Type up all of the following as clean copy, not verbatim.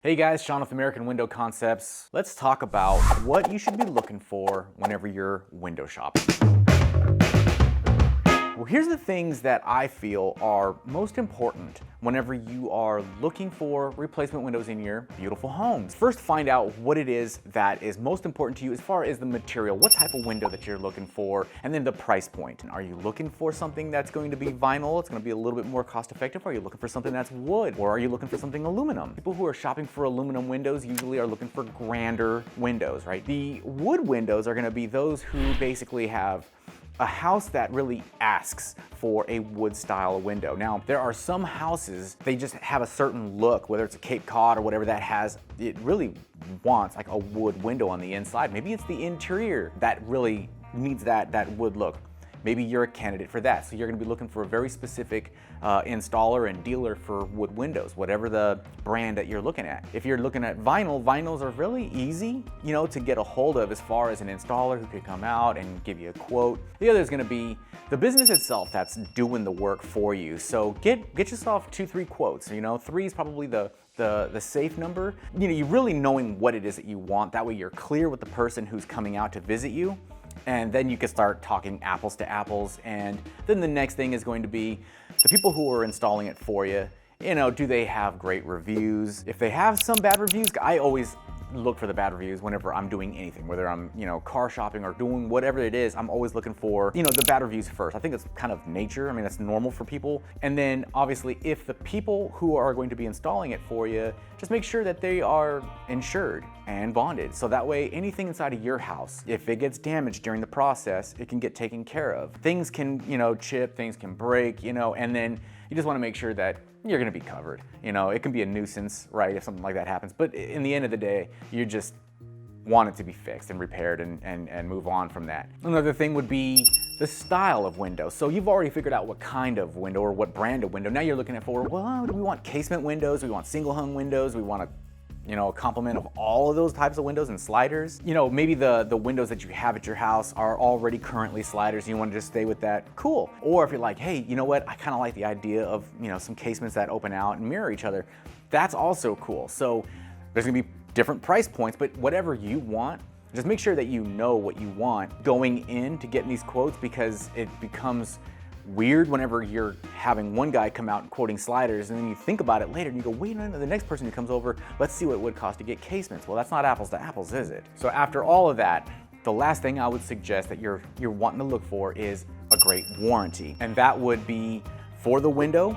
Hey guys, Sean with American Window Concepts. Let's talk about what you should be looking for whenever you're window shopping. Well, here's the things that I feel are most important whenever you are looking for replacement windows in your beautiful homes. First, find out what it is that is most important to you as far as the material, what type of window that you're looking for, and then the price point. Are you looking for something that's going to be vinyl? It's going to be a little bit more cost effective. Are you looking for something that's wood? Or are you looking for something aluminum? People who are shopping for aluminum windows usually are looking for grander windows, right? The wood windows are going to be those who basically have a house that really asks for a wood style window. Now, there are some houses, they just have a certain look, whether it's a Cape Cod or whatever that has, it really wants like a wood window on the inside. Maybe it's the interior that really needs that wood look. Maybe you're a candidate for that. So you're gonna be looking for a very specific installer and dealer for wood windows, whatever the brand that you're looking at. If you're looking at vinyl, vinyls are really easy, to get a hold of as far as an installer who could come out and give you a quote. The other is gonna be the business itself that's doing the work for you. So get yourself 2-3 quotes. 3 is probably the safe number. You really knowing what it is that you want. That way you're clear with the person who's coming out to visit you. And then you can start talking apples to apples. And then the next thing is going to be the people who are installing it for you. Do they have great reviews? If they have some bad reviews, I always look for the bad reviews whenever I'm doing anything, whether I'm, car shopping or doing whatever it is. I'm always looking for, the bad reviews first. I think it's kind of nature. I mean, that's normal for people. And then obviously if the people who are going to be installing it for you, just make sure that they are insured and bonded. So that way anything inside of your house, if it gets damaged during the process, it can get taken care of. Things can, chip, things can break, and then you just want to make sure that you're going to be covered. It can be a nuisance, right, if something like that happens. But in the end of the day, you just want it to be fixed and repaired and move on from that. Another thing would be the style of window. So you've already figured out what kind of window or what brand of window. Now you're looking at do we want casement windows? Do we want single hung windows? We want a complement of all of those types of windows and sliders. Maybe the windows that you have at your house are already currently sliders and you want to just stay with that, cool. Or if you're like, hey, you know what, I kind of like the idea of, some casements that open out and mirror each other, that's also cool. So there's gonna be different price points, but whatever you want, just make sure that you know what you want going in to getting these quotes, because it becomes weird whenever you're having one guy come out and quoting sliders and then you think about it later and you go, wait a minute, the next person who comes over, let's see what it would cost to get casements. Well, that's not apples to apples, is it? So after all of that, the last thing I would suggest that you're wanting to look for is a great warranty. And that would be for the window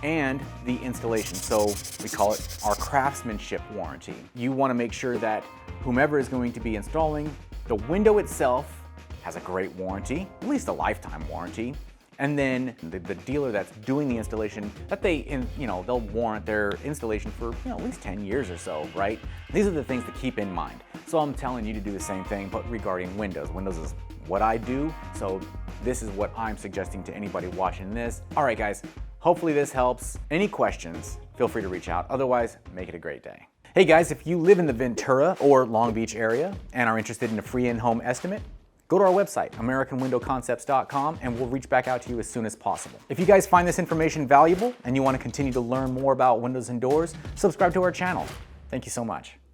and the installation. So we call it our craftsmanship warranty. You want to make sure that whomever is going to be installing the window itself has a great warranty, at least a lifetime warranty. And then the dealer that's doing the installation, that they'll warrant their installation for at least 10 years or so, right? These are the things to keep in mind. So I'm telling you to do the same thing, but regarding windows. Windows is what I do, so this is what I'm suggesting to anybody watching this. All right, guys, hopefully this helps. Any questions, feel free to reach out. Otherwise, make it a great day. Hey guys, if you live in the Ventura or Long Beach area and are interested in a free in-home estimate, go to our website, AmericanWindowConcepts.com, and we'll reach back out to you as soon as possible. If you guys find this information valuable and you want to continue to learn more about windows and doors, subscribe to our channel. Thank you so much.